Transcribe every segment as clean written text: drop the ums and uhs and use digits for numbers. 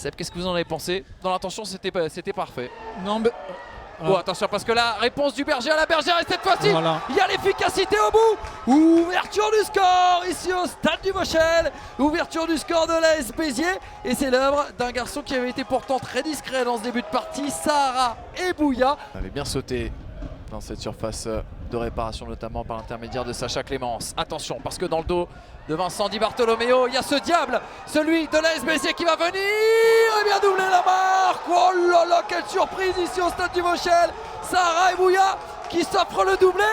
Seb, qu'est-ce que vous en avez pensé? Dans l'intention, c'était parfait. Non, mais. Oh, attention, parce que la réponse du Berger à la Bergère, et cette fois-ci, Voilà. il y a l'efficacité au bout. Ouverture du score ici au stade du Mochel. Ouverture du score de l'AS Béziers. Et c'est l'œuvre d'un garçon qui avait été pourtant très discret dans ce début de partie, Sahara Ebouya. On avait bien sauté dans cette surface de réparation, notamment par l'intermédiaire de Sacha Clémence. Attention, parce que dans le dos de Vincent Di Bartolomeo, il y a ce diable, celui de l'AS Béziers qui va venir et bien doubler la marque. Oh là là, quelle surprise ici au stade du Mochel. Sahara Ebouya qui s'offre le doublé.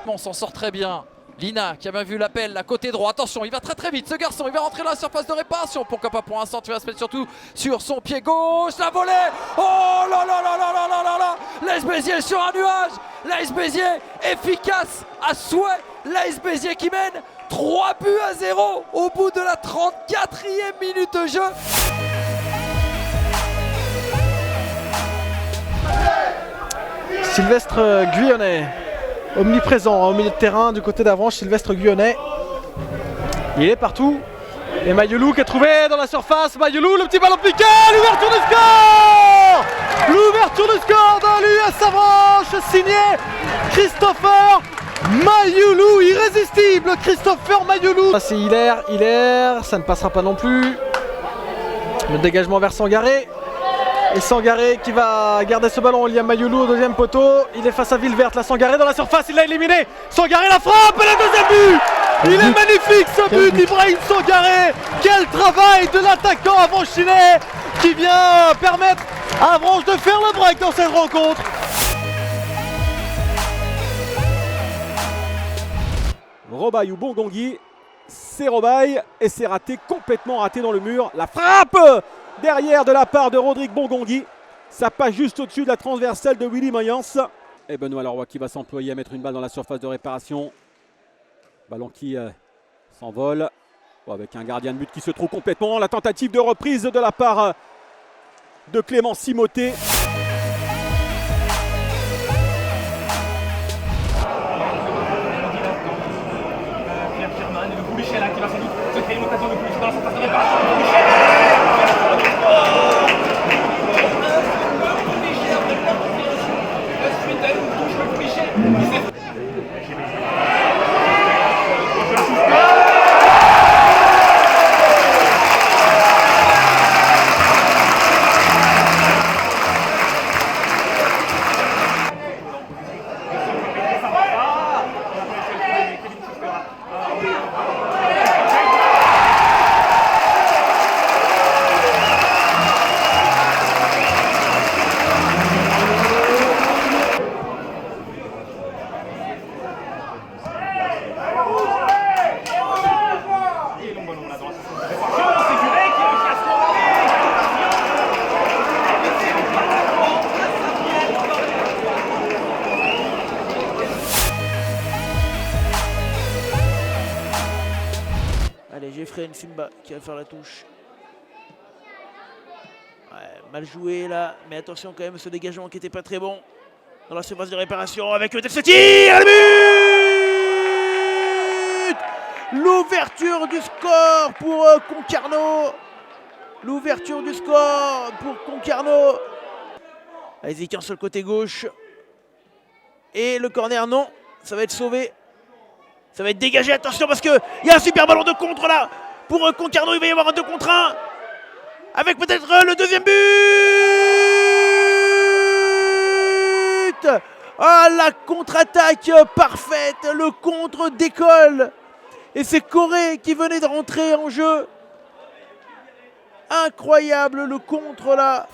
On s'en sort très bien. Lina qui a bien vu l'appel, la côté droit. Attention, il va très vite ce garçon, il va rentrer dans la surface de réparation. Pourquoi pas pour un centre, il va se mettre surtout sur son pied gauche. La volée. Oh là là là là là là là là. L'AS Béziers sur un nuage. L'AS Béziers efficace à souhait. L'AS Béziers qui mène 3-0 au bout de la 34e minute de jeu. Sylvestre Guyonnet, omniprésent au milieu de terrain du côté d'Avranches. Sylvestre Guyonnet, il est partout. Et Mayelou qui est trouvé dans la surface. Mayelou, le petit ballon piqué, l'ouverture du score. L'ouverture du score de l'US Avranches, signé Christopher Mayelou, irrésistible Christopher Mayelou. C'est Hilaire, ça ne passera pas non plus. Le dégagement vers Sangaré. Et Sangaré qui va garder ce ballon. Il y a Mayelou au deuxième poteau. Il est face à Villeverte. La Sangaré dans la surface. Il l'a éliminé. Sangaré la frappe. Et le deuxième but. Il est magnifique ce but d'Ibrahim Sangaré. Quel travail de l'attaquant avranchinais qui vient permettre à Avranches de faire le break dans cette rencontre. Robaille ou Bongongui, c'est Robaille et c'est raté, complètement raté dans le mur. La frappe derrière de la part de Rodrigue Bongongui. Ça passe juste au-dessus de la transversale de Willy Mayence. Et Benoît Leroy qui va s'employer à mettre une balle dans la surface de réparation. Ballon qui s'envole. Bon, avec un gardien de but qui se trouve complètement. La tentative de reprise de la part de Clément Simoté. Qui va sans doute se créer une occasion de plus dans la surface de réparation. Allez, Jeffrey Nsimba qui va faire la touche. Ouais, mal joué là, mais attention quand même ce dégagement qui n'était pas très bon. Dans la surface de réparation avec le ce tir, le but. L'ouverture du score pour Concarneau. L'ouverture du score pour Concarneau. Allez-y, sur le côté gauche. Et le corner, non, ça va être sauvé. Ça va être dégagé, attention parce qu'il y a un super ballon de contre là. Pour Concarneau, il va y avoir un 2 contre 1. Avec peut-être le deuxième but. Ah, la contre-attaque parfaite, le contre décolle. Et c'est Corée qui venait de rentrer en jeu. Incroyable le contre là.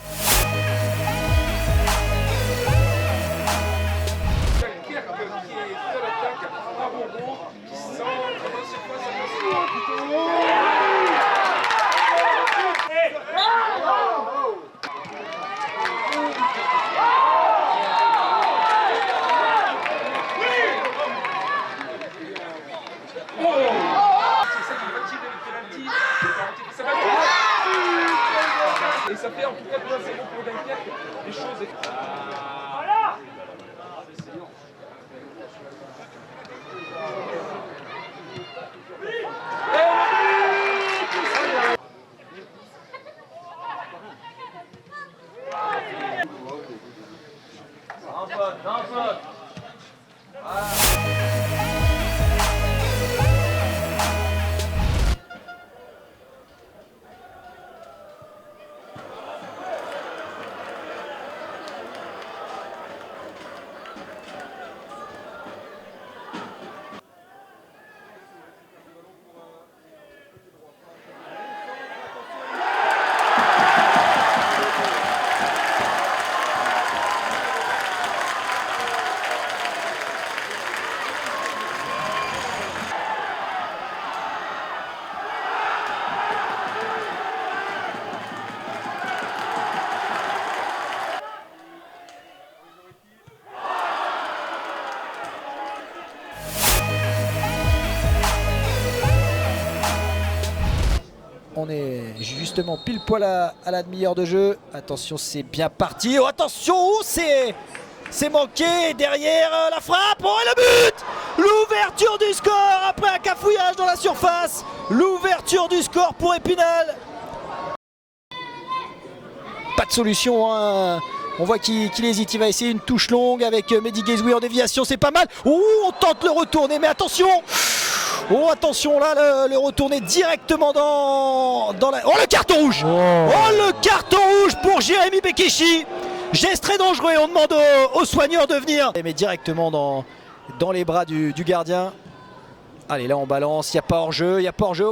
Et ça fait en tout cas 2-0. On est justement pile poil à la demi-heure de jeu. Attention, c'est bien parti. Oh, attention, c'est manqué. Derrière la frappe. Oh, et le but! L'ouverture du score après un cafouillage dans la surface. L'ouverture du score pour Épinal. Pas de solution, hein. On voit qu'il hésite. Il va essayer une touche longue avec Mehdi Guezoui en déviation. C'est pas mal. Oh, on tente le retourner, mais attention! Oh, attention là, le retourner directement dans la... Oh, le carton rouge! Oh, le carton rouge pour Jérémy Bekeshi. Geste très dangereux et on demande aux soigneurs de venir. Mais directement dans les bras du gardien. Allez, là on balance, il n'y a pas hors-jeu,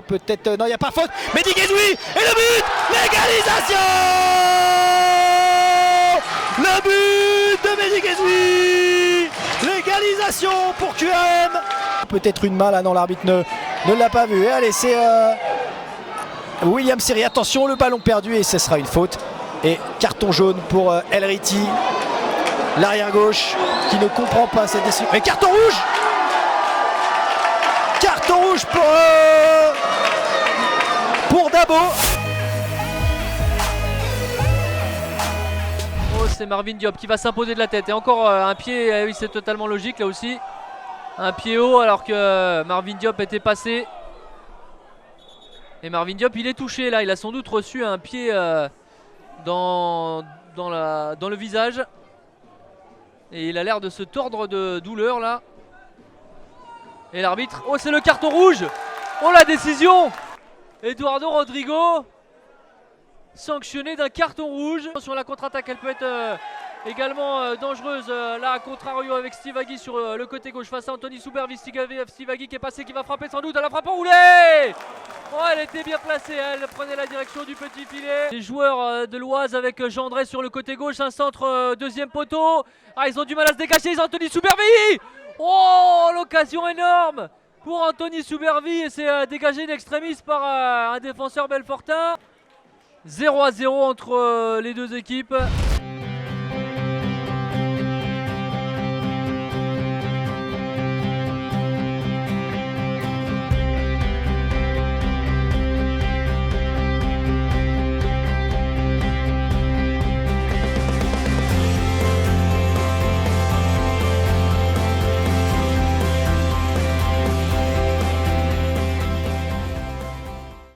peut-être... non, il n'y a pas faute. Mehdi Guezoui et le but! L'égalisation! Le but de Mehdi Guezoui! L'égalisation pour QRM! Peut-être une main là, non, l'arbitre ne l'a pas vu. Et allez, c'est William Seri. Attention, le ballon perdu et ce sera une faute. Et carton jaune pour El Riti, l'arrière gauche, qui ne comprend pas cette décision. Mais carton rouge! Carton rouge pour Dabo. Oh, c'est Marvin Diop qui va s'imposer de la tête. Et encore un pied, oui, c'est totalement logique là aussi. Un pied haut alors que Marvin Diop était passé. Et Marvin Diop, il est touché là. Il a sans doute reçu un pied dans le visage. Et il a l'air de se tordre de douleur là. Et l'arbitre, oh, c'est le carton rouge. Oh, la décision. Eduardo Rodrigo sanctionné d'un carton rouge. Sur la contre-attaque, elle peut être également dangereuse. Là, à contrario avec Stivagui sur le côté gauche face à Anthony Soubervi. Stivagui qui est passé, qui va frapper sans doute à la frappe enroulée. Oh, elle était bien placée, elle prenait la direction du petit filet. Les joueurs de l'Oise avec Jean André sur le côté gauche, un centre deuxième poteau. Ah, ils ont du mal à se décacher, Anthony Soubervi. Oh, l'occasion énorme pour Anthony Soubervi et c'est dégagé d'extrémis par un défenseur belfortin. 0-0 entre les deux équipes.